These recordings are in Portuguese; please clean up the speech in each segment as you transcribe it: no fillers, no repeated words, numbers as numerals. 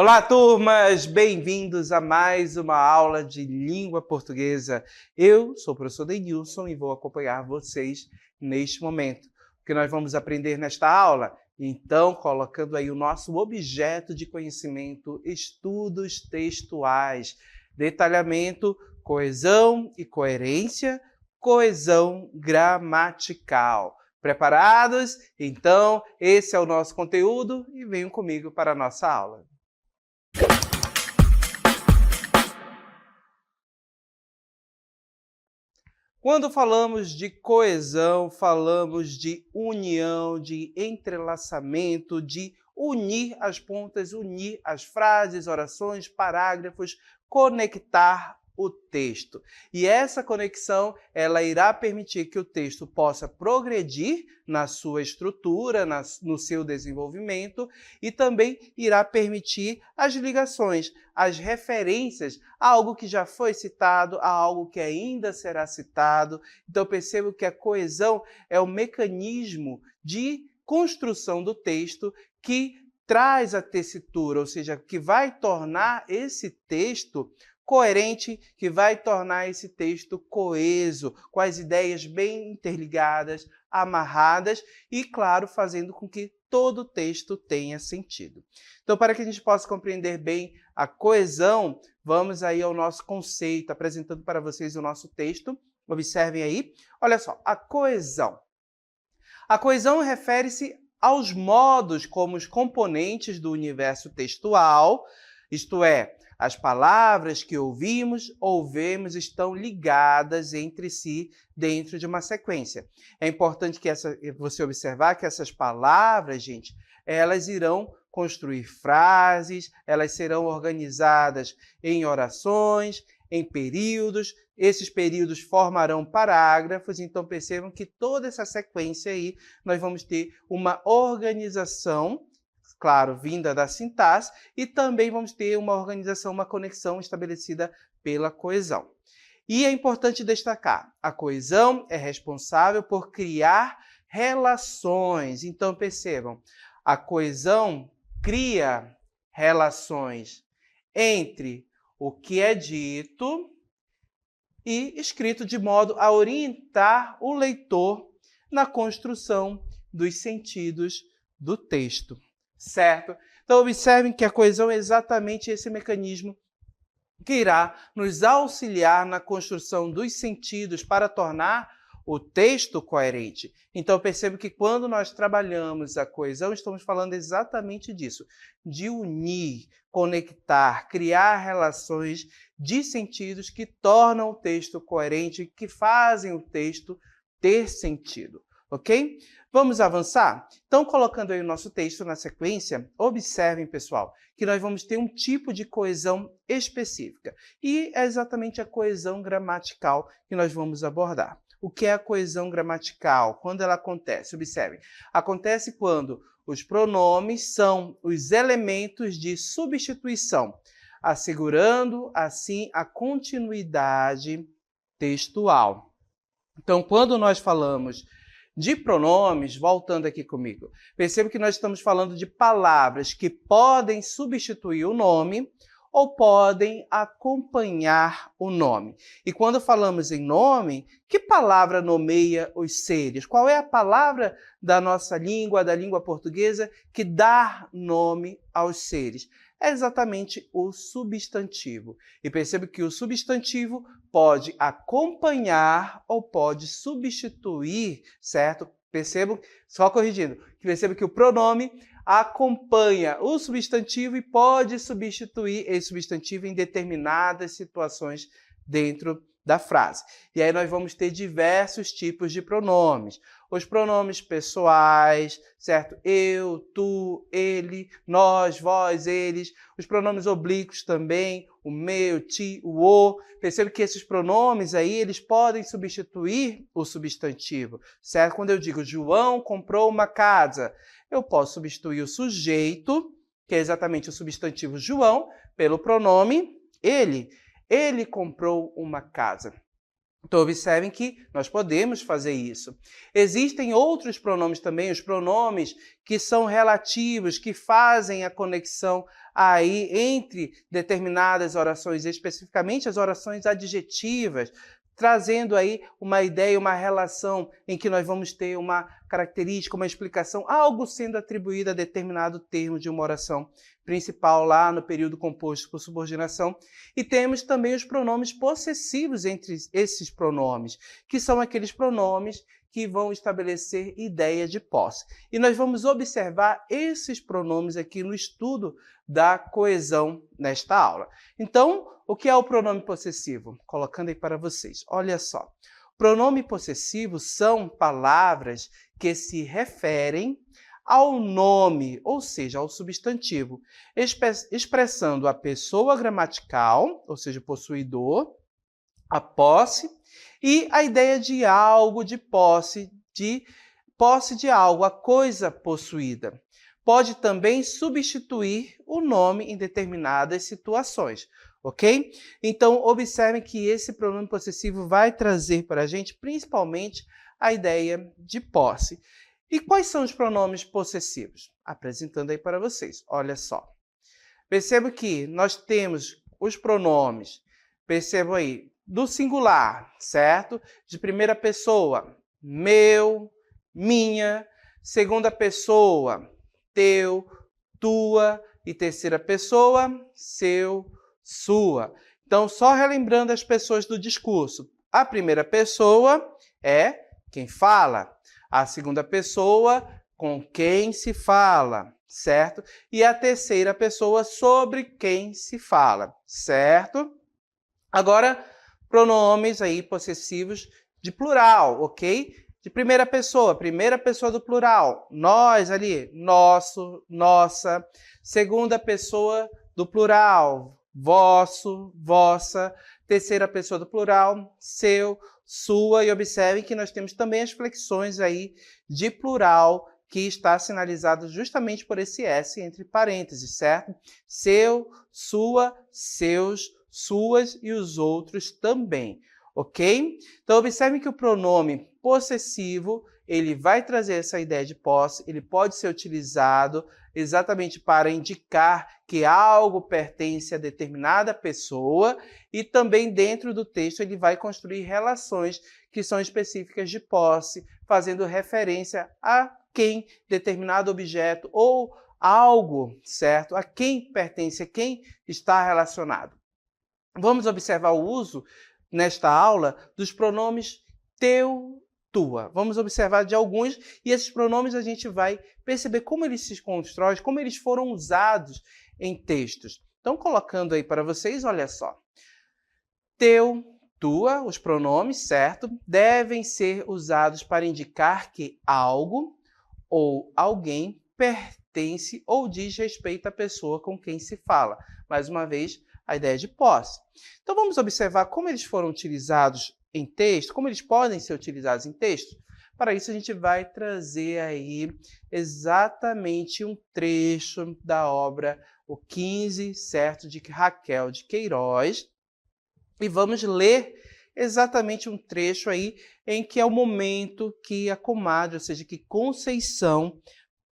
Olá, turmas! Bem-vindos a mais uma aula de língua portuguesa. Eu sou o professor Denilson e vou acompanhar vocês neste momento. O que nós vamos aprender nesta aula? Então, colocando aí o nosso objeto de conhecimento, estudos textuais, detalhamento, coesão e coerência, coesão gramatical. Preparados? Então, esse é o nosso conteúdo e venham comigo para a nossa aula. Quando falamos de coesão, falamos de união, de entrelaçamento, de unir as pontas, unir as frases, orações, parágrafos, conectar o texto. E essa conexão, ela irá permitir que o texto possa progredir na sua estrutura, no seu desenvolvimento, e também irá permitir as ligações, as referências a algo que já foi citado, a algo que ainda será citado. Então, percebo que a coesão é o mecanismo de construção do texto que traz a tessitura, ou seja, que vai tornar esse texto coerente, que vai tornar esse texto coeso, com as ideias bem interligadas, amarradas e, claro, fazendo com que todo o texto tenha sentido. Então, para que a gente possa compreender bem a coesão, vamos aí ao nosso conceito, apresentando para vocês o nosso texto. Observem aí. Olha só, a coesão. A coesão refere-se aos modos como os componentes do universo textual, isto é, as palavras que ouvimos ou vemos estão ligadas entre si dentro de uma sequência. É importante que você observar que essas palavras, gente, elas irão construir frases, elas serão organizadas em orações, em períodos. Esses períodos formarão parágrafos, então percebam que toda essa sequência aí nós vamos ter uma organização, claro, vinda da sintaxe, e também vamos ter uma organização, uma conexão estabelecida pela coesão. E é importante destacar, a coesão é responsável por criar relações. Então, percebam, a coesão cria relações entre o que é dito e escrito de modo a orientar o leitor na construção dos sentidos do texto. Certo? Então, observem que a coesão é exatamente esse mecanismo que irá nos auxiliar na construção dos sentidos para tornar o texto coerente. Então, percebo que quando nós trabalhamos a coesão, estamos falando exatamente disso, de unir, conectar, criar relações de sentidos que tornam o texto coerente, que fazem o texto ter sentido. Ok? Vamos avançar? Então, colocando aí o nosso texto na sequência, observem, pessoal, que nós vamos ter um tipo de coesão específica. E é exatamente a coesão gramatical que nós vamos abordar. O que é a coesão gramatical? Quando ela acontece? Observem. Acontece quando os pronomes são os elementos de substituição, assegurando, assim, a continuidade textual. Então, quando nós falamos de pronomes, voltando aqui comigo, perceba que nós estamos falando de palavras que podem substituir o nome ou podem acompanhar o nome. E quando falamos em nome, que palavra nomeia os seres? Qual é a palavra da nossa língua, da língua portuguesa, que dá nome aos seres? É exatamente o substantivo. E perceba que o substantivo pode acompanhar ou pode substituir, certo? Percebam, só corrigindo, perceba que o pronome acompanha o substantivo e pode substituir esse substantivo em determinadas situações dentro da frase. E aí nós vamos ter diversos tipos de pronomes. Os pronomes pessoais, certo? Eu, tu, ele, nós, vós, eles. Os pronomes oblíquos também, o meu, ti, o o. Percebe que esses pronomes aí, eles podem substituir o substantivo, certo? Quando eu digo João comprou uma casa, eu posso substituir o sujeito, que é exatamente o substantivo João, pelo pronome ele. Ele comprou uma casa. Então, observem que nós podemos fazer isso. Existem outros pronomes também, os pronomes que são relativos, que fazem a conexão aí entre determinadas orações, especificamente as orações adjetivas, trazendo aí uma ideia, uma relação em que nós vamos ter uma característica, uma explicação, algo sendo atribuído a determinado termo de uma oração principal lá no período composto por subordinação. E temos também os pronomes possessivos entre esses pronomes, que são aqueles pronomes que vão estabelecer ideia de posse. E nós vamos observar esses pronomes aqui no estudo da coesão nesta aula. Então, o que é o pronome possessivo? Colocando aí para vocês. Olha só. Pronome possessivo são palavras que se referem ao nome, ou seja, ao substantivo, expressando a pessoa gramatical, ou seja, o possuidor, a posse, e a ideia de algo, de posse de algo, a coisa possuída. Pode também substituir o nome em determinadas situações, ok? Então, observem que esse pronome possessivo vai trazer para a gente, principalmente, a ideia de posse. E quais são os pronomes possessivos? Apresentando aí para vocês. Olha só. Perceba que nós temos os pronomes, percebam aí, do singular, certo? De primeira pessoa, meu, minha. Segunda pessoa, teu, tua. E terceira pessoa, seu, sua. Então, só relembrando as pessoas do discurso. A primeira pessoa é quem fala. A segunda pessoa, com quem se fala, certo? E a terceira pessoa, sobre quem se fala, certo? Agora, pronomes aí possessivos de plural, ok? De primeira pessoa do plural, nós ali, nosso, nossa. Segunda pessoa do plural, vosso, vossa. Terceira pessoa do plural, seu, sua, e observem que nós temos também as flexões aí de plural, que está sinalizado justamente por esse S entre parênteses, certo? Seu, sua, seus, suas e os outros também, ok? Então, observem que o pronome possessivo, ele vai trazer essa ideia de posse, ele pode ser utilizado exatamente para indicar que algo pertence a determinada pessoa e também dentro do texto ele vai construir relações que são específicas de posse, fazendo referência a quem determinado objeto ou algo, certo? A quem pertence, a quem está relacionado. Vamos observar o uso, nesta aula, dos pronomes teu, tua. Vamos observar de alguns e esses pronomes a gente vai perceber como eles se constroem, como eles foram usados em textos. Então, colocando aí para vocês, olha só. Teu, tua, os pronomes, certo? Devem ser usados para indicar que algo ou alguém pertence ou diz respeito à pessoa com quem se fala. Mais uma vez, a ideia de posse. Então, vamos observar como eles foram utilizados em texto, como eles podem ser utilizados em texto. Para isso, a gente vai trazer aí exatamente um trecho da obra O 15, certo, de Raquel de Queiroz. E vamos ler exatamente um trecho aí em que é o momento que a comadre, ou seja, que Conceição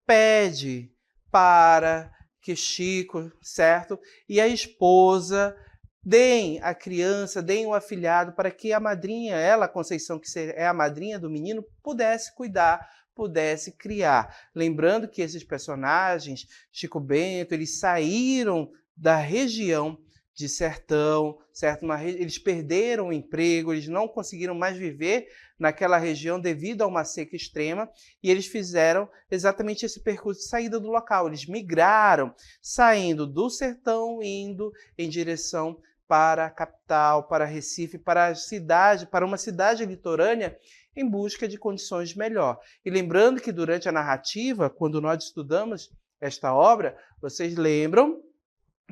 pede para que Chico, certo, e a esposa deem a criança, deem o afilhado para que a madrinha, ela, Conceição, que é a madrinha do menino, pudesse cuidar, pudesse criar. Lembrando que esses personagens, Chico Bento, eles saíram da região de sertão, certo? Eles perderam o emprego, eles não conseguiram mais viver naquela região devido a uma seca extrema e eles fizeram exatamente esse percurso de saída do local. Eles migraram, saindo do sertão, indo em direção para a capital, para Recife, para a cidade, para uma cidade litorânea em busca de condições melhor. E lembrando que durante a narrativa, quando nós estudamos esta obra, vocês lembram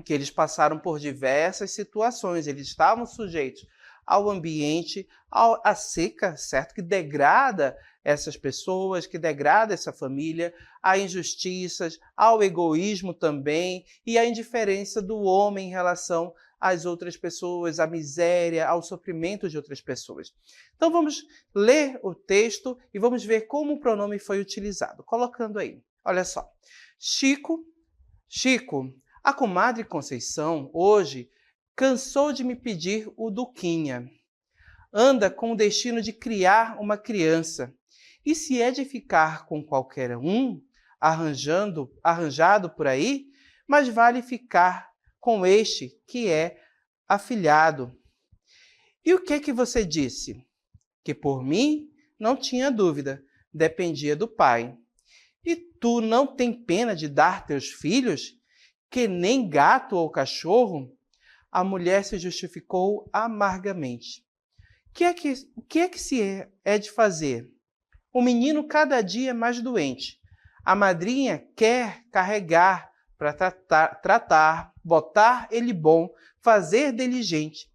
que eles passaram por diversas situações, eles estavam sujeitos ao ambiente, à seca, certo? Que degrada essas pessoas, que degrada essa família, a injustiças, ao egoísmo também e à indiferença do homem em relação às outras pessoas, à miséria, ao sofrimento de outras pessoas. Então vamos ler o texto e vamos ver como o pronome foi utilizado. Colocando aí, olha só. Chico, a comadre Conceição, hoje, cansou de me pedir o Duquinha. Anda com o destino de criar uma criança. E se é de ficar com qualquer um, arranjado por aí, mas vale ficar com este que é afilhado. E o que você disse? Que por mim não tinha dúvida, dependia do pai. E tu não tem pena de dar teus filhos, que nem gato ou cachorro? A mulher se justificou amargamente. O que é que se é de fazer? O menino cada dia é mais doente. A madrinha quer carregar para tratar, botar ele bom, fazer dele gente.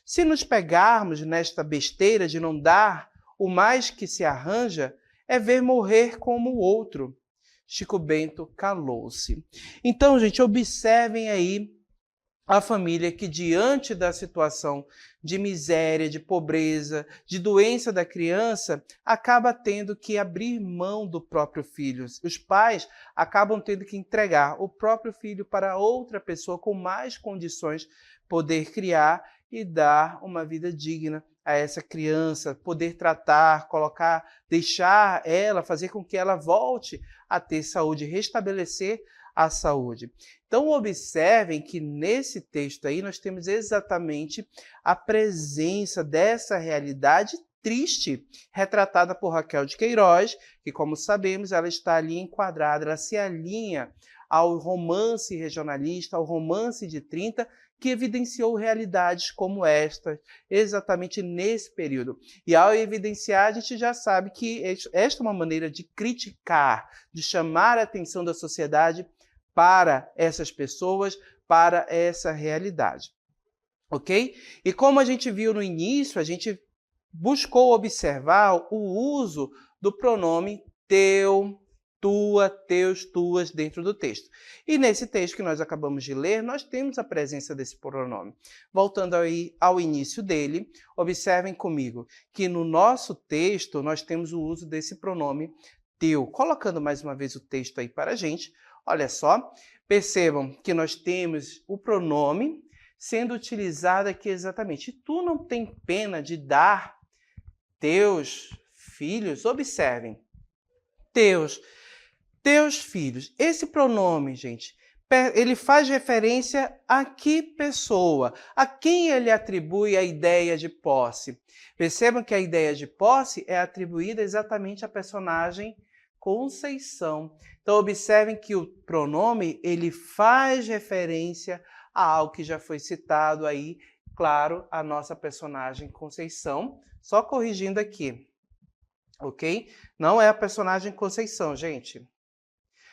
Se nos pegarmos nesta besteira de não dar o mais que se arranja, é ver morrer como o outro. Chico Bento calou-se. Então, gente, observem aí a família que, diante da situação de miséria, de pobreza, de doença da criança, acaba tendo que abrir mão do próprio filho. Os pais acabam tendo que entregar o próprio filho para outra pessoa com mais condições poder criar e dar uma vida digna a essa criança, poder tratar, colocar, deixar ela, fazer com que ela volte a ter saúde, restabelecer a saúde. Então, observem que nesse texto aí nós temos exatamente a presença dessa realidade triste, retratada por Raquel de Queiroz, que, como sabemos, ela está ali enquadrada, ela se alinha ao romance regionalista, ao romance de 30, que evidenciou realidades como esta, exatamente nesse período. E ao evidenciar, a gente já sabe que esta é uma maneira de criticar, de chamar a atenção da sociedade para essas pessoas, para essa realidade. Ok? E como a gente viu no início, a gente buscou observar o uso do pronome teu, tua, teus, tuas dentro do texto. E nesse texto que nós acabamos de ler, nós temos a presença desse pronome. Voltando aí ao início dele, observem comigo que no nosso texto nós temos o uso desse pronome teu. Colocando mais uma vez o texto aí para a gente, olha só, percebam que nós temos o pronome sendo utilizado aqui exatamente. Tu não tem pena de dar teus filhos? Observem, teus filhos. Esse pronome, gente, ele faz referência a que pessoa? A quem ele atribui a ideia de posse? Percebam que a ideia de posse é atribuída exatamente à personagem Conceição. Então, observem que o pronome ele faz referência a algo que já foi citado aí, claro, a nossa personagem Conceição. Só corrigindo aqui, ok? Não é a personagem Conceição, gente.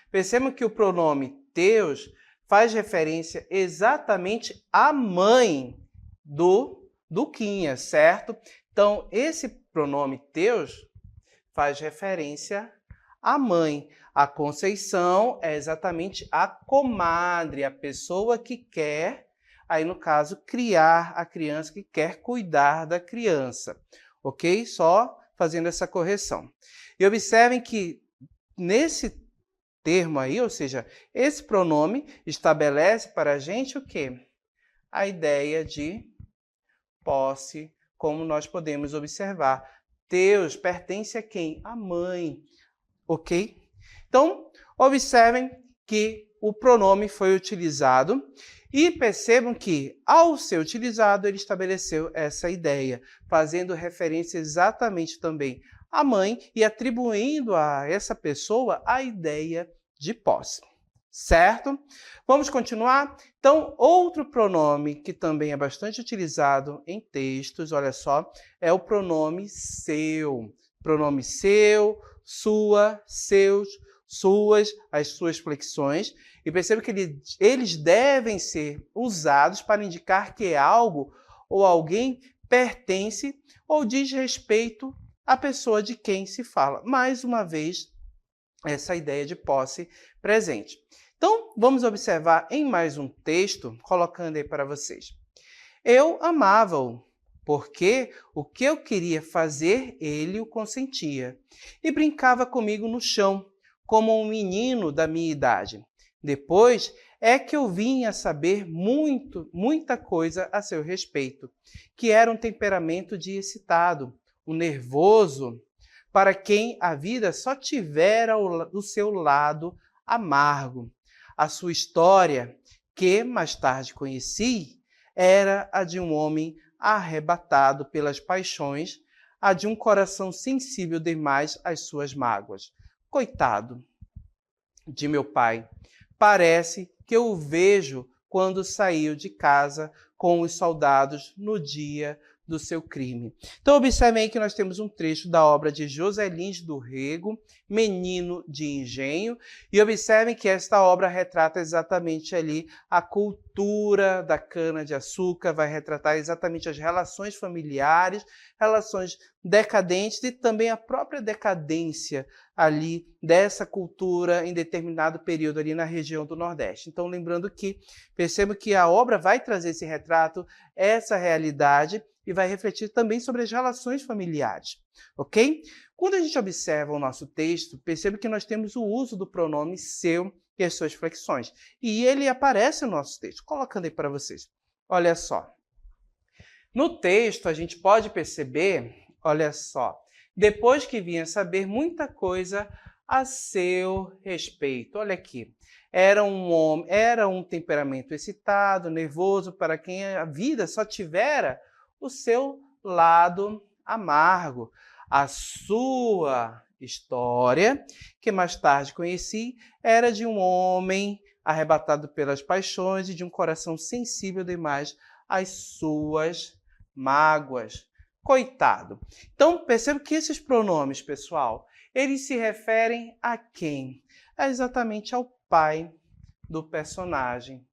Percebam que o pronome teus faz referência exatamente à mãe do Duquinha, certo? Então, esse pronome teus faz referência à mãe. A Conceição é exatamente a comadre, a pessoa que quer, aí no caso, criar a criança, que quer cuidar da criança, ok? Só fazendo essa correção. E observem que nesse termo aí, ou seja, esse pronome estabelece para a gente o quê? A ideia de posse, como nós podemos observar. Teus pertence a quem? A mãe, ok? Então, observem que o pronome foi utilizado e percebam que, ao ser utilizado, ele estabeleceu essa ideia, fazendo referência exatamente também à mãe e atribuindo a essa pessoa a ideia de posse. Certo? Vamos continuar? Então, outro pronome que também é bastante utilizado em textos, olha só, é o pronome seu. Pronome seu, sua, seus, suas, as suas flexões. E perceba que eles devem ser usados para indicar que algo ou alguém pertence ou diz respeito à pessoa de quem se fala. Mais uma vez, essa ideia de posse presente. Então, vamos observar em mais um texto, colocando aí para vocês. Eu amava-o, porque o que eu queria fazer, ele o consentia. E brincava comigo no chão, como um menino da minha idade. Depois é que eu vim a saber muita coisa a seu respeito, que era um temperamento de excitado, um nervoso, para quem a vida só tivera o seu lado amargo. A sua história, que mais tarde conheci, era a de um homem arrebatado pelas paixões, a de um coração sensível demais às suas mágoas. Coitado de meu pai, parece que eu o vejo quando saiu de casa com os soldados no dia do seu crime. Então, observem aí que nós temos um trecho da obra de José Lins do Rego, Menino de Engenho, e observem que esta obra retrata exatamente ali a cultura da cana-de-açúcar, vai retratar exatamente as relações familiares, relações decadentes e também a própria decadência ali dessa cultura em determinado período ali na região do Nordeste. Então, lembrando que, percebo que a obra vai trazer esse retrato, essa realidade, e vai refletir também sobre as relações familiares, ok? Quando a gente observa o nosso texto, percebe que nós temos o uso do pronome seu e as suas flexões. E ele aparece no nosso texto, colocando aí para vocês. Olha só. No texto, a gente pode perceber, olha só, depois que vinha saber muita coisa a seu respeito. Olha aqui. Era um temperamento excitado, nervoso, para quem a vida só tivera o seu lado amargo. A sua história, que mais tarde conheci, era de um homem arrebatado pelas paixões e de um coração sensível demais às suas mágoas. Coitado. Então, perceba que esses pronomes, pessoal, eles se referem a quem? É exatamente ao pai do personagem.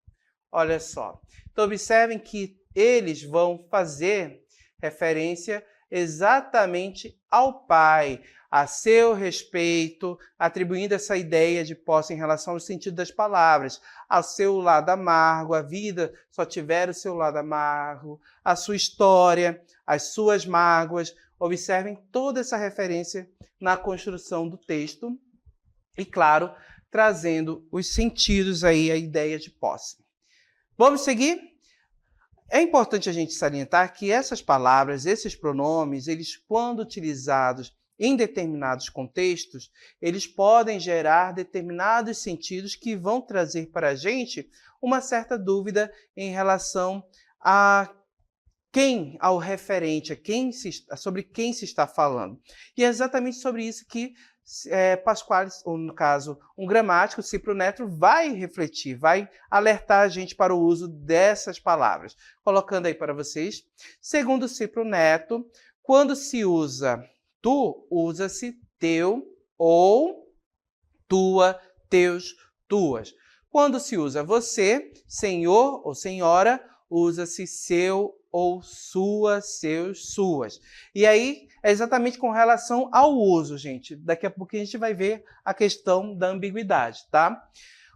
Olha só. Então, observem que eles vão fazer referência exatamente ao pai, a seu respeito, atribuindo essa ideia de posse em relação ao sentido das palavras, ao seu lado amargo, a vida só tiver o seu lado amargo, a sua história, as suas mágoas. Observem toda essa referência na construção do texto e, claro, trazendo os sentidos aí, a ideia de posse. Vamos seguir? É importante a gente salientar que essas palavras, esses pronomes, eles, quando utilizados em determinados contextos, eles podem gerar determinados sentidos que vão trazer para a gente uma certa dúvida em relação a quem, ao referente, sobre quem se está falando. E é exatamente sobre isso que Pasquales, ou no caso, um gramático, Cipro Neto, vai refletir, vai alertar a gente para o uso dessas palavras. Colocando aí para vocês. Segundo Cipro Neto, quando se usa tu, usa-se teu ou tua, teus, tuas. Quando se usa você, senhor ou senhora, usa-se seu ou sua, seus, suas. E aí, é exatamente com relação ao uso, gente. Daqui a pouco a gente vai ver a questão da ambiguidade, tá?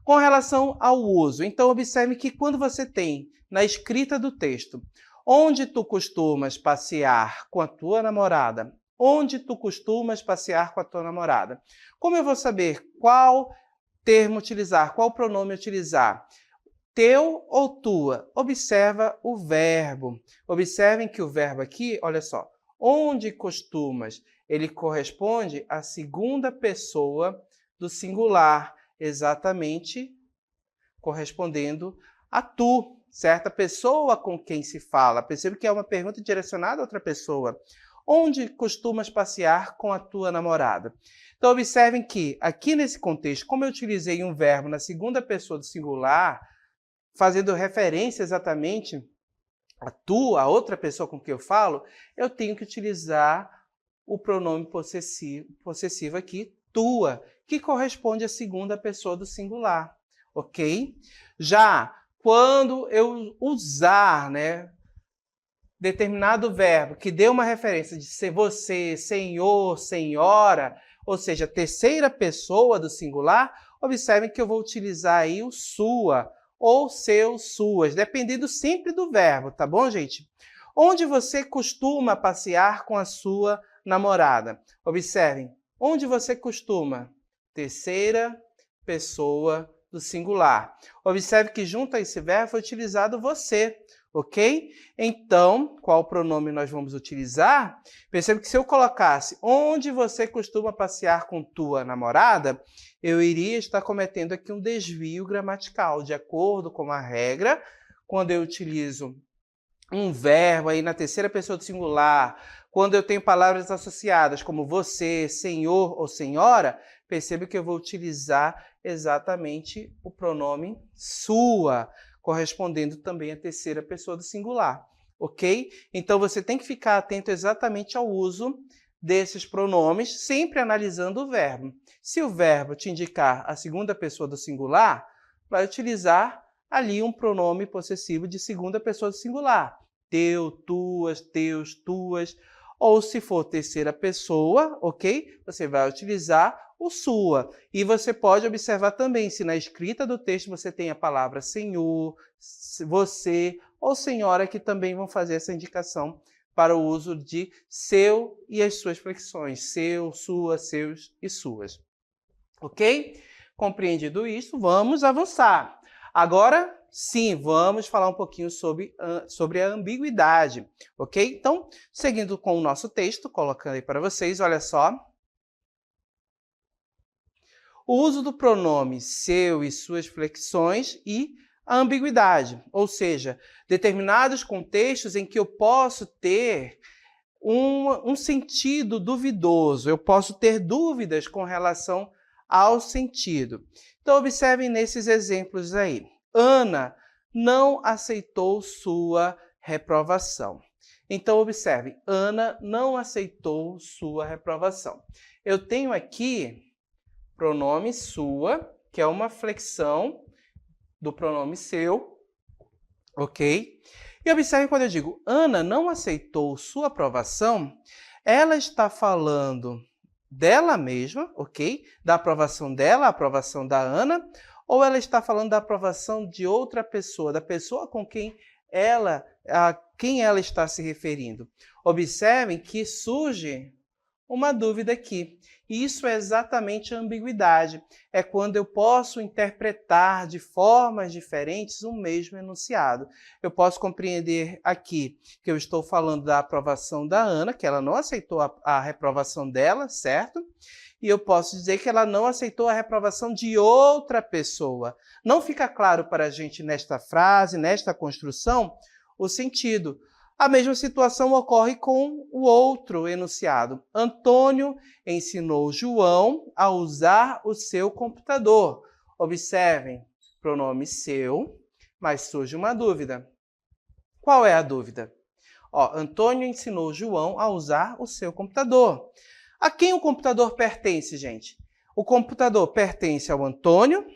Com relação ao uso, então observe que quando você tem na escrita do texto, onde tu costumas passear com a tua namorada, onde tu costumas passear com a tua namorada, como eu vou saber qual termo utilizar, qual pronome utilizar? Teu ou tua? Observa o verbo. Observem que o verbo aqui, olha só, onde costumas, ele corresponde à segunda pessoa do singular, exatamente correspondendo a tu, certa pessoa com quem se fala. Percebe que é uma pergunta direcionada a outra pessoa. Onde costumas passear com a tua namorada? Então, observem que, aqui nesse contexto, como eu utilizei um verbo na segunda pessoa do singular, fazendo referência exatamente a tu, a outra pessoa com quem eu falo, eu tenho que utilizar o pronome possessivo aqui, tua, que corresponde à segunda pessoa do singular, ok? Já quando eu usar, determinado verbo que dê uma referência de ser você, senhor, senhora, ou seja, terceira pessoa do singular, observem que eu vou utilizar aí o sua, ou seu, suas, dependendo sempre do verbo, tá bom, gente? Onde você costuma passear com a sua namorada? Observem, onde você costuma? Terceira pessoa do singular. Observe que junto a esse verbo foi utilizado você, ok? Então, qual pronome nós vamos utilizar? Perceba que se eu colocasse onde você costuma passear com tua namorada, eu iria estar cometendo aqui um desvio gramatical, de acordo com a regra, quando eu utilizo um verbo aí na terceira pessoa do singular, quando eu tenho palavras associadas como você, senhor ou senhora, perceba que eu vou utilizar exatamente o pronome sua, correspondendo também à terceira pessoa do singular, ok? Então você tem que ficar atento exatamente ao uso desses pronomes, sempre analisando o verbo. Se o verbo te indicar a segunda pessoa do singular, vai utilizar ali um pronome possessivo de segunda pessoa do singular. Teu, tuas, teus, tuas. Ou se for terceira pessoa, ok? Você vai utilizar o sua. E você pode observar também se na escrita do texto você tem a palavra senhor, você ou senhora, que também vão fazer essa indicação para o uso de seu e as suas flexões. Seu, sua, seus e suas. Ok? Compreendido isso, vamos avançar. Agora, sim, vamos falar um pouquinho sobre a ambiguidade, ok? Então, seguindo com o nosso texto, colocando aí para vocês, olha só. O uso do pronome seu e suas flexões e a ambiguidade, ou seja, determinados contextos em que eu posso ter um sentido duvidoso, eu posso ter dúvidas com relação ao sentido. Então, observem nesses exemplos aí. Ana não aceitou sua reprovação. Então, observe, Ana não aceitou sua reprovação. Eu tenho aqui pronome sua, que é uma flexão do pronome seu, ok? E observe quando eu digo Ana não aceitou sua aprovação, ela está falando dela mesma, ok? Da aprovação dela, a aprovação da Ana, ou ela está falando da aprovação de outra pessoa, da pessoa com quem a quem ela está se referindo. Observem que surge uma dúvida aqui. E isso é exatamente a ambiguidade. É quando eu posso interpretar de formas diferentes um mesmo enunciado. Eu posso compreender aqui que eu estou falando da aprovação da Ana, que ela não aceitou a reprovação dela, certo? E eu posso dizer que ela não aceitou a reprovação de outra pessoa. Não fica claro para a gente nesta frase, nesta construção, o sentido. A mesma situação ocorre com o outro enunciado. Antônio ensinou João a usar o seu computador. Observem, pronome seu, mas surge uma dúvida. Qual é a dúvida? Antônio ensinou João a usar o seu computador. A quem o computador pertence, gente? O computador pertence ao Antônio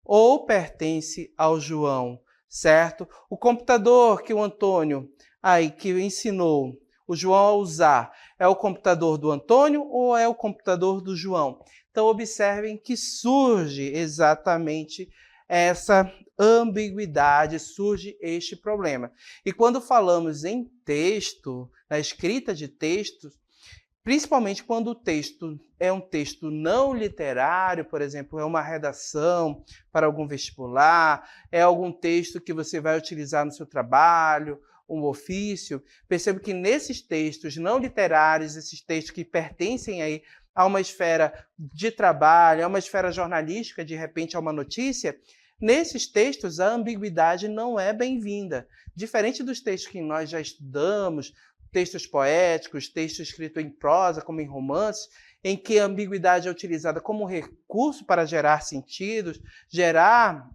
ou pertence ao João, certo? O computador que o Antônio que ensinou o João a usar é o computador do Antônio ou é o computador do João? Então, observem que surge exatamente essa ambiguidade, surge este problema. E quando falamos em texto, na escrita de textos, principalmente quando o texto é um texto não literário, por exemplo, é uma redação para algum vestibular, é algum texto que você vai utilizar no seu trabalho, um ofício, percebo que nesses textos não literários, esses textos que pertencem aí a uma esfera de trabalho, a uma esfera jornalística, de repente a uma notícia, nesses textos a ambiguidade não é bem-vinda. Diferente dos textos que nós já estudamos, textos poéticos, textos escritos em prosa, como em romances, em que a ambiguidade é utilizada como recurso para gerar sentidos, gerar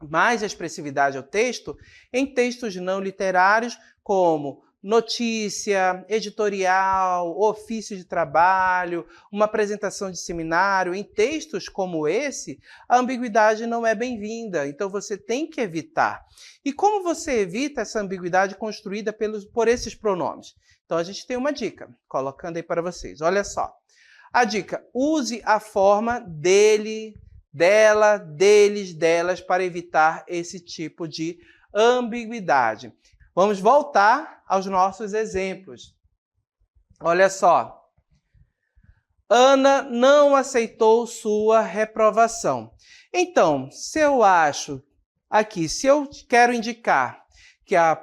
mais expressividade ao texto, em textos não literários, como notícia, editorial, ofício de trabalho, uma apresentação de seminário, em textos como esse, a ambiguidade não é bem-vinda, então você tem que evitar. E como você evita essa ambiguidade construída por esses pronomes? Então a gente tem uma dica, colocando aí para vocês. Olha só. A dica: use a forma dele, dela, deles, delas, para evitar esse tipo de ambiguidade. Vamos voltar aos nossos exemplos. Olha só. Ana não aceitou sua reprovação. Então, se eu quero indicar que a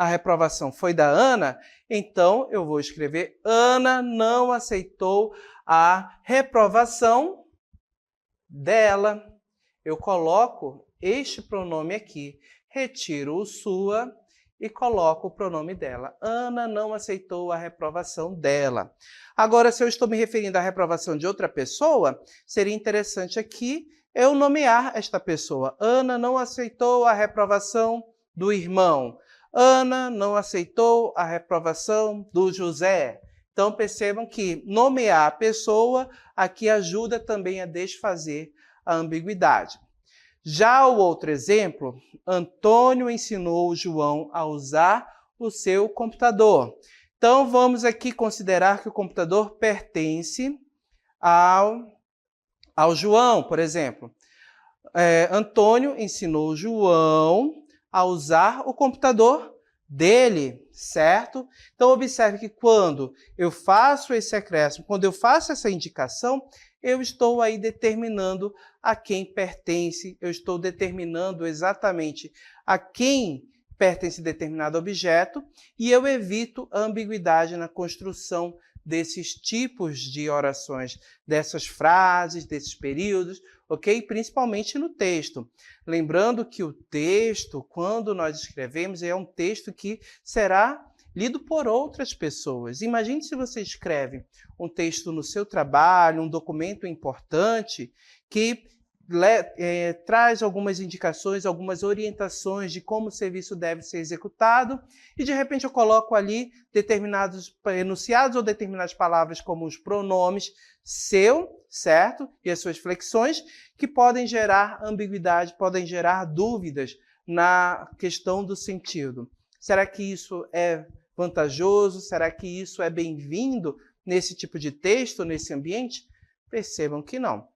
reprovação foi da Ana, então eu vou escrever Ana não aceitou a reprovação dela. Eu coloco este pronome aqui, retiro o sua e coloco o pronome dela. Ana não aceitou a reprovação dela. Agora, se eu estou me referindo à reprovação de outra pessoa, seria interessante aqui eu nomear esta pessoa. Ana não aceitou a reprovação do irmão. Ana não aceitou a reprovação do José. Então, percebam que nomear a pessoa aqui ajuda também a desfazer a ambiguidade. Já o outro exemplo, Antônio ensinou João a usar o seu computador. Então, vamos aqui considerar que o computador pertence ao João, por exemplo. Antônio ensinou João a usar o computador dele, certo? Então, observe que quando eu faço esse acréscimo, quando eu faço essa indicação, eu estou aí determinando a quem pertence, eu estou determinando exatamente a quem pertence determinado objeto e eu evito a ambiguidade na construção desses tipos de orações, dessas frases, desses períodos, ok? Principalmente no texto. Lembrando que o texto, quando nós escrevemos, é um texto que será lido por outras pessoas. Imagine se você escreve um texto no seu trabalho, um documento importante, que traz algumas indicações, algumas orientações de como o serviço deve ser executado e, de repente, eu coloco ali determinados enunciados ou determinadas palavras como os pronomes seu, certo? E as suas flexões, que podem gerar ambiguidade, podem gerar dúvidas na questão do sentido. Será que isso é vantajoso? Será que isso é bem-vindo nesse tipo de texto, nesse ambiente? Percebam que não.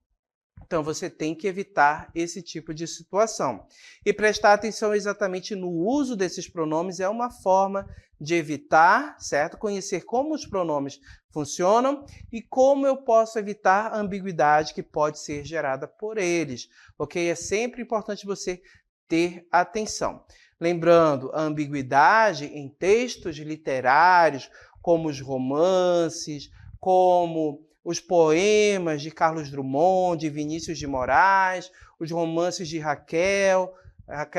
Então, você tem que evitar esse tipo de situação. E prestar atenção exatamente no uso desses pronomes é uma forma de evitar, certo? Conhecer como os pronomes funcionam e como eu posso evitar a ambiguidade que pode ser gerada por eles, ok? É sempre importante você ter atenção. Lembrando, a ambiguidade em textos literários, como os romances, como os poemas de Carlos Drummond, de Vinícius de Moraes, os romances de Raquel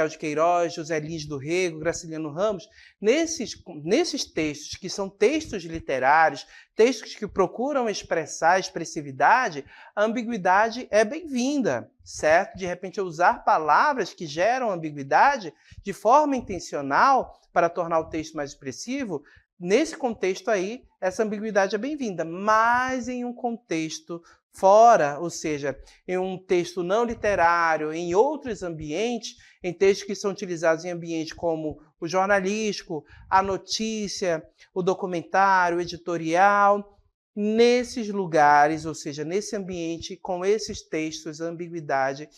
de Queiroz, José Lins do Rego, Graciliano Ramos, nesses textos, que são textos literários, textos que procuram expressar a expressividade, a ambiguidade é bem-vinda, certo? De repente, eu usar palavras que geram ambiguidade de forma intencional para tornar o texto mais expressivo, nesse contexto aí, essa ambiguidade é bem-vinda, mas em um contexto fora, ou seja, em um texto não literário, em outros ambientes, em textos que são utilizados em ambientes como o jornalístico, a notícia, o documentário, o editorial, nesses lugares, ou seja, nesse ambiente, com esses textos, a ambiguidade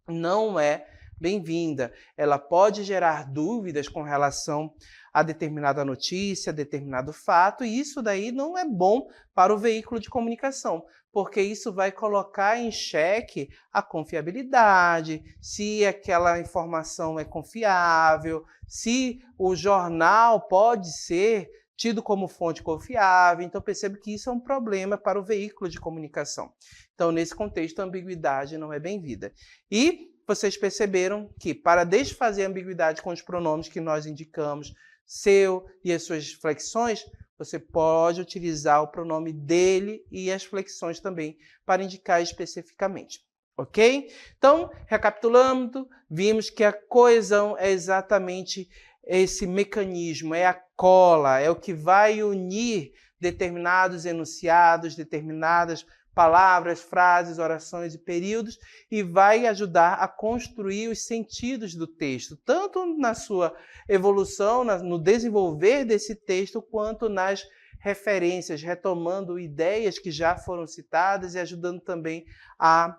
não é bem-vinda. Ela pode gerar dúvidas com relação a determinada notícia, a determinado fato, e isso daí não é bom para o veículo de comunicação, porque isso vai colocar em xeque a confiabilidade, se aquela informação é confiável, se o jornal pode ser tido como fonte confiável. Então, percebe que isso é um problema para o veículo de comunicação. Então, nesse contexto, a ambiguidade não é bem-vinda. E vocês perceberam que, para desfazer a ambiguidade com os pronomes que nós indicamos, seu e as suas flexões, você pode utilizar o pronome dele e as flexões também para indicar especificamente, ok? Então, recapitulando, vimos que a coesão é exatamente esse mecanismo, é a cola, é o que vai unir determinados enunciados, determinadas palavras, frases, orações e períodos e vai ajudar a construir os sentidos do texto, tanto na sua evolução, no desenvolver desse texto, quanto nas referências, retomando ideias que já foram citadas e ajudando também a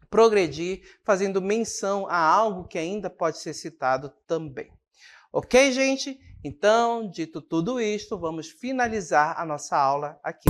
progredir fazendo menção a algo que ainda pode ser citado também. Ok, gente? Então, dito tudo isto, vamos finalizar a nossa aula aqui.